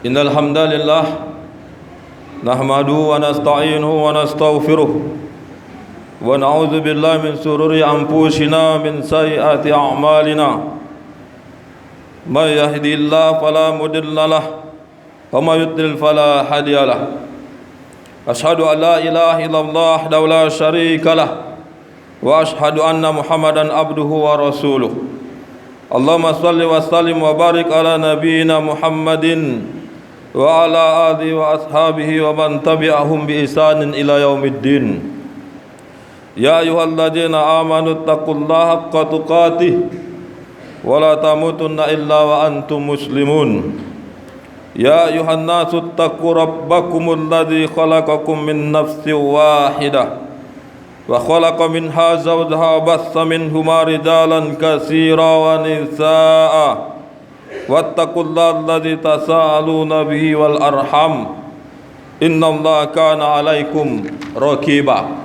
Innal hamdalillah nahmaduhu wa nasta'inuhu wa nastaghfiruh wa na'udzu billahi min shururi anfusina min sayyiati a'malina. May yahdihillahu fala mudilla lahu wa may yudlil fala hadiya lahu. Ashhadu an la ilaha illallah wahdahu la syarika lahu wa ashhadu anna Muhammadan abduhu wa rasuluh. Allahumma salli wa sallim wa barik ala nabiyyina Muhammadin wa ala alihi wa ashabihi wa man tabi'ahum bi ihsanin ila yaumiddin. Ya ayyuhalladzina amanu taqullaha haqqa tuqatih wa la tamutunna illa wa antum muslimun. Ya ayyuhan nasu taqu rabbakumul ladzi khalaqakum min nafsin wahidah wa khalaqa minha zawjaha wa bassa minhuma rijalan katsiran wa nisaa'a wattaqullaha alladzi tasaaluna bihi wal arham innallaha kana 'alaikum raqiba.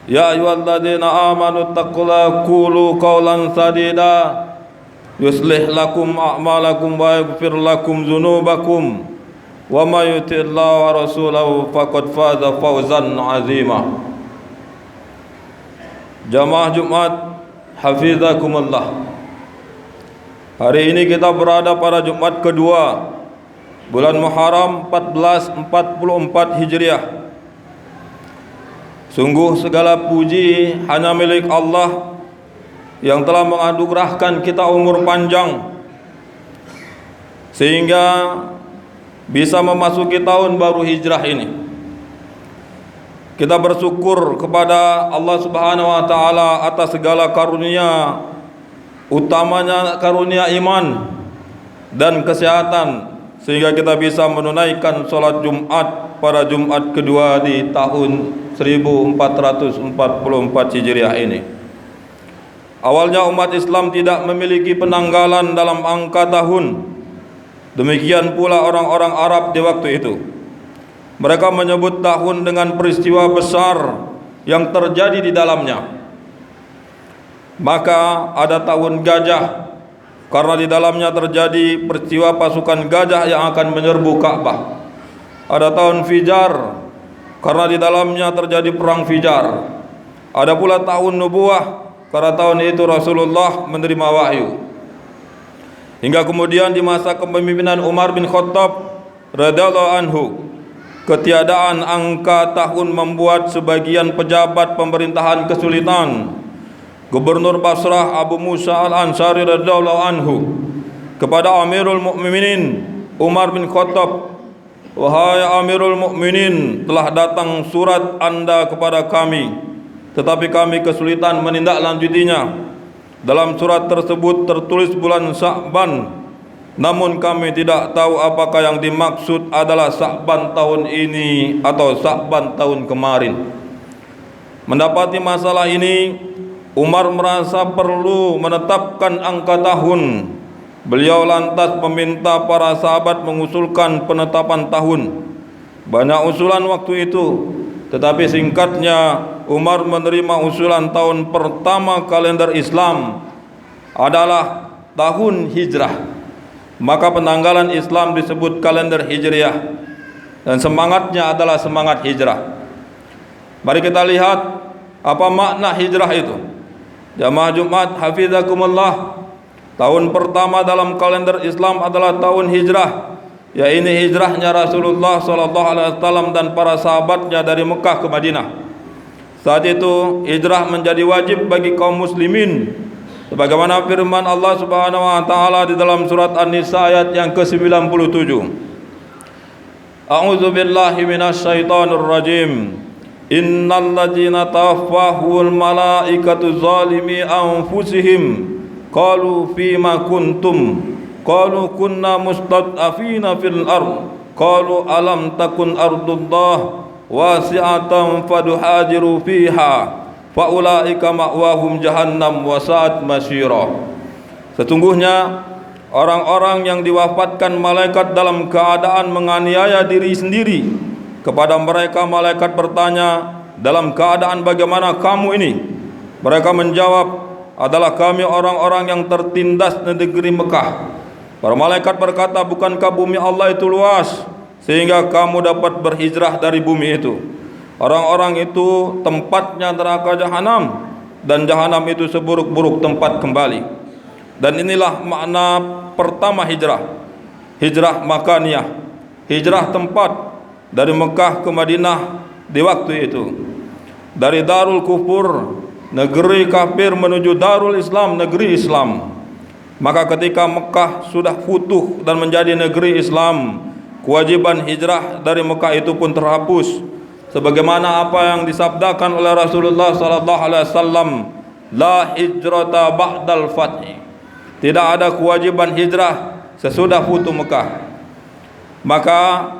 Ya ayyuhalladzina amanu taqullaha qulu qawlan sadida yuslih lakum a'malakum wa yaghfir lakum dzunubakum wa may yuti'illaha wa rasulahu faqad faza fawzan 'azima. Jamaah Jumat hafizakumullah. Hari ini kita berada pada Jumat kedua bulan Muharram 1444 Hijriah. Sungguh segala puji hanya milik Allah yang telah menganugerahkan kita umur panjang sehingga bisa memasuki tahun baru hijrah ini. Kita bersyukur kepada Allah Subhanahu wa taala atas segala karunia, utamanya karunia iman dan kesehatan, sehingga kita bisa menunaikan sholat Jumat pada Jumat kedua di tahun 1444 Hijriah ini. Awalnya umat Islam tidak memiliki penanggalan dalam angka tahun. Demikian pula orang-orang Arab di waktu itu. Mereka menyebut tahun dengan peristiwa besar yang terjadi di dalamnya. Maka ada tahun gajah karena di dalamnya terjadi peristiwa pasukan gajah yang akan menyerbu Ka'bah. Ada tahun Fijar karena di dalamnya terjadi perang Fijar. Ada pula tahun Nubuwah karena tahun itu Rasulullah menerima wahyu. Hingga kemudian di masa kepemimpinan Umar bin Khattab radhiyallahu anhu, ketiadaan angka tahun membuat sebagian pejabat pemerintahan kesulitan. Gubernur Basrah Abu Musa al-Ansari radhiyallahu anhu kepada Amirul Mukminin Umar bin Khattab, wahai Amirul Mukminin, telah datang surat Anda kepada kami, tetapi kami kesulitan menindaklanjutinya. Dalam surat tersebut tertulis bulan Sya'ban, namun kami tidak tahu apakah yang dimaksud adalah Sya'ban tahun ini atau Sya'ban tahun kemarin. Mendapati masalah ini, Umar merasa perlu menetapkan angka tahun. Beliau lantas meminta para sahabat mengusulkan penetapan tahun. Banyak usulan waktu itu, tetapi singkatnya Umar menerima usulan tahun pertama kalender Islam adalah tahun hijrah. Maka penanggalan Islam disebut kalender Hijriah dan semangatnya adalah semangat hijrah. Mari kita lihat apa makna hijrah itu. Jamaah Jumat hafizakumullah, tahun pertama dalam kalender Islam adalah tahun hijrah, yaitu hijrahnya Rasulullah SAW dan para sahabatnya dari Mekah ke Madinah. Saat itu hijrah menjadi wajib bagi kaum muslimin, sebagaimana firman Allah Subhanahu wa taala di dalam surat An-Nisa ayat yang ke-97. A'udzu billahi minasyaitonir rajim. Innal ladzina tawaffahumul malaikatu zalimi anfusihim qalu fima kuntum qalu kunna mustad'afina fil ard qalu alam takun ardullah wasi'atan faduhajiru fiha faulaika ma'wahum jahannam wa sa'at masyira. Sesungguhnya orang-orang yang diwafatkan malaikat dalam keadaan menganiaya diri sendiri, kepada mereka malaikat bertanya, dalam keadaan bagaimana kamu ini? Mereka menjawab, adalah kami orang-orang yang tertindas di negeri Mekah. Para malaikat berkata, bukankah bumi Allah itu luas sehingga kamu dapat berhijrah dari bumi itu? Orang-orang itu tempatnya neraka jahanam, dan jahanam itu seburuk-buruk tempat kembali. Dan inilah makna pertama hijrah, hijrah makaniyah, hijrah tempat dari Mekah ke Madinah di waktu itu, dari Darul Kufur, negeri kafir, menuju Darul Islam, negeri Islam. Maka ketika Mekah sudah futuh dan menjadi negeri Islam, kewajiban hijrah dari Mekah itu pun terhapus, sebagaimana apa yang disabdakan oleh Rasulullah sallallahu alaihi wasallam, la hijrata ba'dal fathi. Tidak ada kewajiban hijrah sesudah futuh Mekah. Maka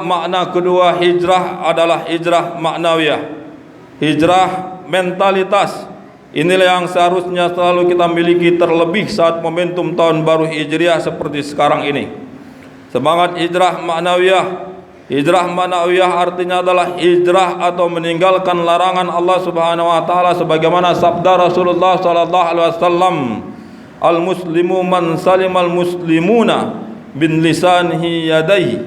makna kedua hijrah adalah hijrah maknawiyah, hijrah mentalitas. Inilah yang seharusnya selalu kita miliki, terlebih saat momentum tahun baru Hijriah seperti sekarang ini. Semangat hijrah maknawiyah. Hijrah maknawiyah artinya adalah hijrah atau meninggalkan larangan Allah Subhanahu wa taala, sebagaimana sabda Rasulullah sallallahu alaihi wasallam, al-muslimu man salimal muslimuna bin lisanihi yadayhi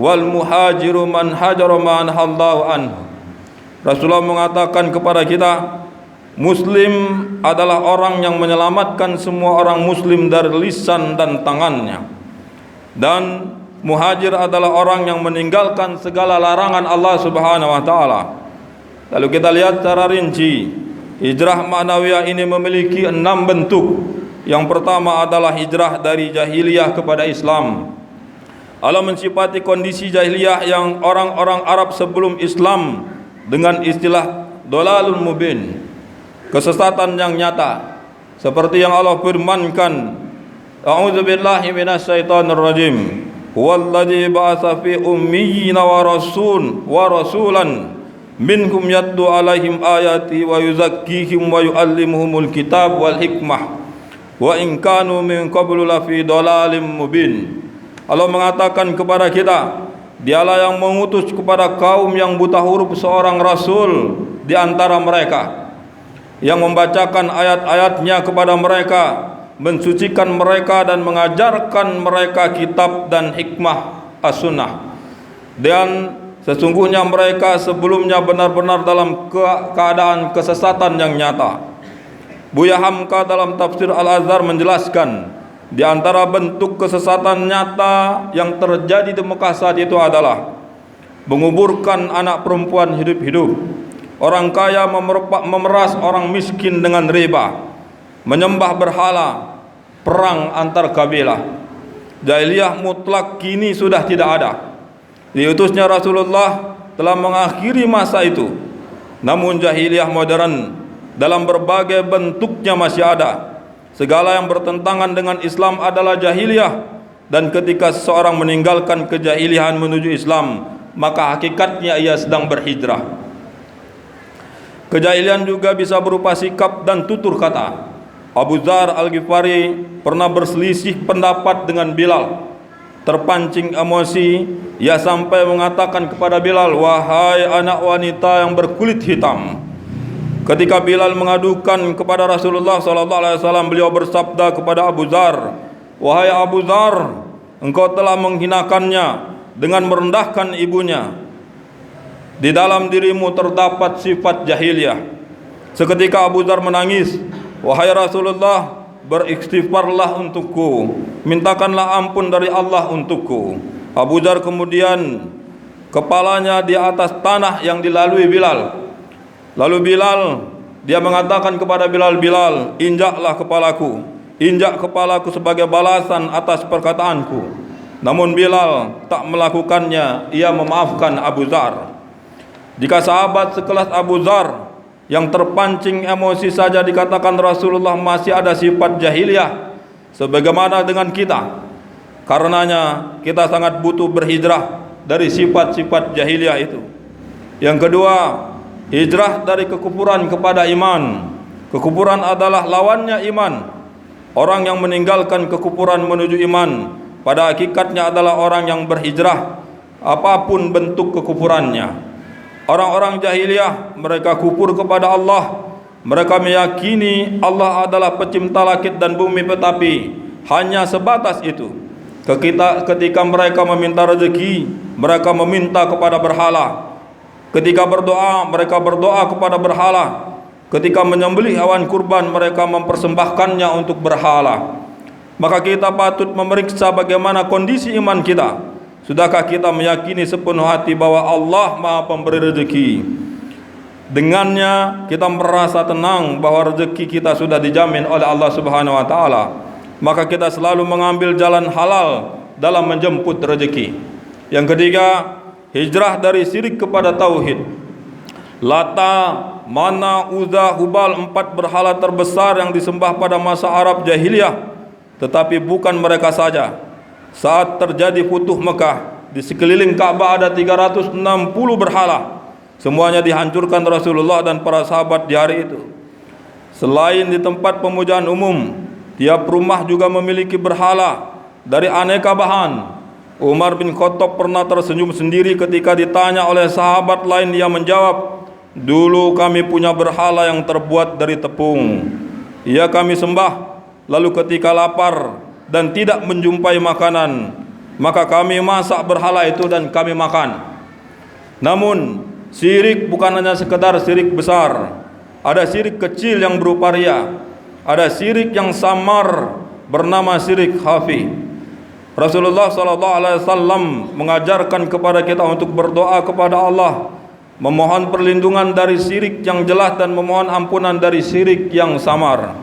wal muhajiru man hajara ma anhallahu anhu. Rasulullah mengatakan kepada kita, Muslim adalah orang yang menyelamatkan semua orang Muslim dari lisan dan tangannya, dan muhajir adalah orang yang meninggalkan segala larangan Allah Subhanahu wa taala. Lalu kita lihat secara rinci, hijrah maknawiyah ini memiliki 6 bentuk. Yang pertama adalah hijrah dari jahiliyah kepada Islam. Allah mensifati kondisi jahiliyah yang orang-orang Arab sebelum Islam dengan istilah dolalul mubin, kesesatan yang nyata, seperti yang Allah firmankan, a'udzubillahi minasyaitonir rajim, huwallazi ba'atsa fi ummiyina wa rasulan minhum yatlu alaihim ayati wa yuzakkihim wa yuallimuhumul kitab wal hikmah wa in kanu min qablu lafi dalalim mubin. Allah mengatakan kepada kita, Dialah yang mengutus kepada kaum yang buta huruf seorang rasul di antara mereka, yang membacakan ayat-ayatnya kepada mereka, mensucikan mereka dan mengajarkan mereka kitab dan hikmah as-sunnah. Dan sesungguhnya mereka sebelumnya benar-benar dalam keadaan kesesatan yang nyata. Buya Hamka dalam tafsir Al-Azhar menjelaskan, di antara bentuk kesesatan nyata yang terjadi di Mekah saat itu adalah menguburkan anak perempuan hidup-hidup, orang kaya memeras orang miskin dengan riba, menyembah berhala, perang antar kabilah. Jahiliyah mutlak kini sudah tidak ada. Diutusnya Rasulullah telah mengakhiri masa itu. Namun jahiliyah modern dalam berbagai bentuknya masih ada. Segala yang bertentangan dengan Islam adalah jahiliyah, dan ketika seseorang meninggalkan kejahilihan menuju Islam, maka hakikatnya ia sedang berhijrah. Kejahilian juga bisa berupa sikap dan tutur kata. Abu Dzar Al-Ghifari pernah berselisih pendapat dengan Bilal. Terpancing emosi, ia sampai mengatakan kepada Bilal, "Wahai anak wanita yang berkulit hitam." Ketika Bilal mengadukan kepada Rasulullah SAW, beliau bersabda kepada Abu Dzar, "Wahai Abu Dzar, engkau telah menghinakannya dengan merendahkan ibunya. Di dalam dirimu terdapat sifat jahiliyah." Seketika Abu Dzar menangis, "Wahai Rasulullah, beristighfarlah untukku, mintakanlah ampun dari Allah untukku." Abu Dzar kemudian kepalanya di atas tanah yang dilalui Bilal. Lalu Bilal, dia mengatakan kepada Bilal, "Bilal, injaklah kepalaku, injak kepalaku sebagai balasan atas perkataanku." Namun Bilal tak melakukannya, ia memaafkan Abu Dzar. Jika sahabat sekelas Abu Dzar yang terpancing emosi saja dikatakan Rasulullah masih ada sifat jahiliyah, sebagaimana dengan kita, karenanya kita sangat butuh berhijrah dari sifat-sifat jahiliyah itu. Yang kedua, hijrah dari kekufuran kepada iman. Kekufuran adalah lawannya iman. Orang yang meninggalkan kekufuran menuju iman pada hakikatnya adalah orang yang berhijrah, apapun bentuk kekufurannya. Orang-orang jahiliyah, mereka kufur kepada Allah. Mereka meyakini Allah adalah pencipta langit dan bumi, tetapi hanya sebatas itu. Ketika mereka meminta rezeki, mereka meminta kepada berhala. Ketika berdoa, mereka berdoa kepada berhala. Ketika menyembelih hewan kurban, mereka mempersembahkannya untuk berhala. Maka kita patut memeriksa bagaimana kondisi iman kita. Sudahkah kita meyakini sepenuh hati bahwa Allah Maha Pemberi rezeki? Dengannya kita merasa tenang bahwa rezeki kita sudah dijamin oleh Allah Subhanahu wa taala. Maka kita selalu mengambil jalan halal dalam menjemput rezeki. Yang ketiga, hijrah dari syirik kepada tauhid. Lata, Mana, Uzza, Hubal, 4 berhala terbesar yang disembah pada masa Arab jahiliyah. Tetapi bukan mereka saja. Saat terjadi Futuh Mekah, di sekeliling Ka'bah ada 360 berhala. Semuanya dihancurkan Rasulullah dan para sahabat di hari itu. Selain di tempat pemujaan umum, tiap rumah juga memiliki berhala dari aneka bahan. Umar bin Khattab pernah tersenyum sendiri ketika ditanya oleh sahabat lain. Dia menjawab, "Dulu kami punya berhala yang terbuat dari tepung. Ia kami sembah. Lalu ketika lapar dan tidak menjumpai makanan, maka kami masak berhala itu dan kami makan." Namun syirik bukan hanya sekedar syirik besar. Ada syirik kecil yang berupa riya. Ada syirik yang samar bernama syirik khafi. Rasulullah SAW mengajarkan kepada kita untuk berdoa kepada Allah, memohon perlindungan dari syirik yang jelas dan memohon ampunan dari syirik yang samar.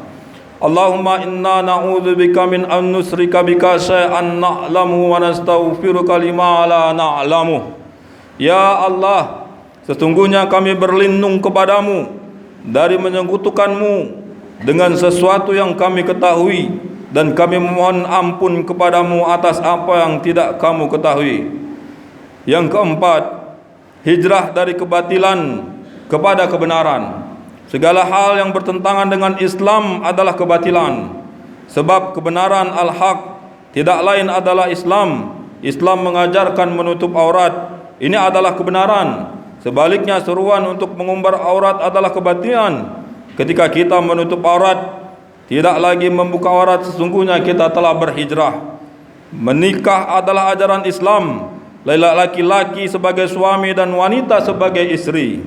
Allahumma inna na'udzubika min an nusrika bika syai'an na'lamu wa nastaghfiruka lima la na'lamu. Ya Allah, sesungguhnya kami berlindung kepadamu dari menyekutukanmu dengan sesuatu yang kami ketahui, dan kami memohon ampun kepadamu atas apa yang tidak kamu ketahui. Yang keempat, hijrah dari kebatilan kepada kebenaran. Segala hal yang bertentangan dengan Islam adalah kebatilan. Sebab kebenaran al-haq tidak lain adalah Islam. Islam mengajarkan menutup aurat. Ini adalah kebenaran. Sebaliknya seruan untuk mengumbar aurat adalah kebatilan. Ketika kita menutup aurat, tidak lagi membuka aurat, sesungguhnya kita telah berhijrah. Menikah adalah ajaran Islam. Laki-laki sebagai suami dan wanita sebagai istri.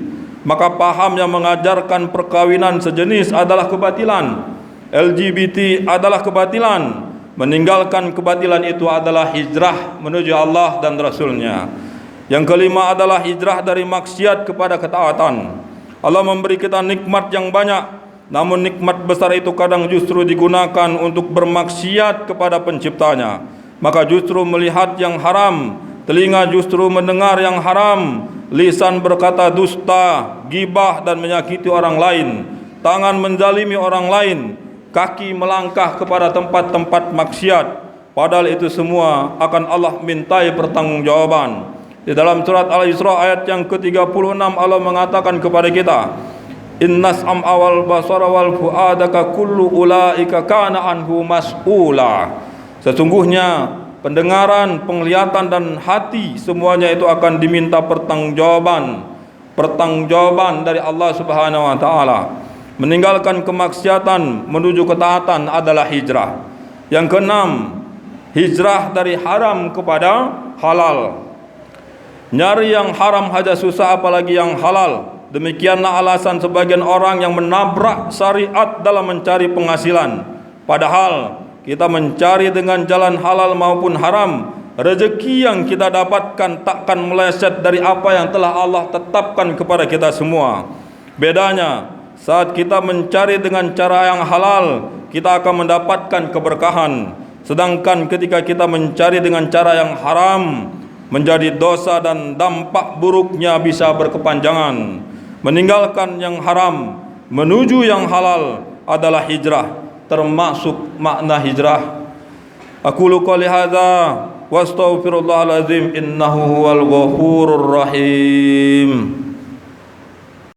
Maka paham yang mengajarkan perkawinan sejenis adalah kebatilan. LGBT adalah kebatilan. Meninggalkan kebatilan itu adalah hijrah menuju Allah dan Rasulnya. Yang kelima adalah hijrah dari maksiat kepada ketaatan. Allah memberi kita nikmat yang banyak, namun nikmat besar itu kadang justru digunakan untuk bermaksiat kepada penciptanya. Maka justru melihat yang haram, telinga justru mendengar yang haram, lisan berkata dusta, gibah dan menyakiti orang lain, tangan menzalimi orang lain, kaki melangkah kepada tempat-tempat maksiat. Padahal itu semua akan Allah mintai pertanggungjawaban. Di dalam surat Al-Isra ayat yang ke-36 Allah mengatakan kepada kita, "Innas am awal basara wal fuadaka kullu ulaika kana anhu mas'ula." Sesungguhnya pendengaran, penglihatan dan hati semuanya itu akan diminta pertanggungjawaban dari Allah Subhanahu wa taala. Meninggalkan kemaksiatan menuju ketaatan adalah hijrah. Yang keenam, hijrah dari haram kepada halal. Nyari yang haram saja susah, apalagi yang halal. Demikianlah alasan sebagian orang yang menabrak syariat dalam mencari penghasilan. Padahal kita mencari dengan jalan halal maupun haram, rezeki yang kita dapatkan takkan meleset dari apa yang telah Allah tetapkan kepada kita semua. Bedanya, saat kita mencari dengan cara yang halal, kita akan mendapatkan keberkahan. Sedangkan ketika kita mencari dengan cara yang haram, menjadi dosa dan dampak buruknya bisa berkepanjangan. Meninggalkan yang haram menuju yang halal adalah hijrah, termasuk makna hijrah. Aqulu qouli hadza wa astaghfirullahal azim innahu huwal ghafurur rahim.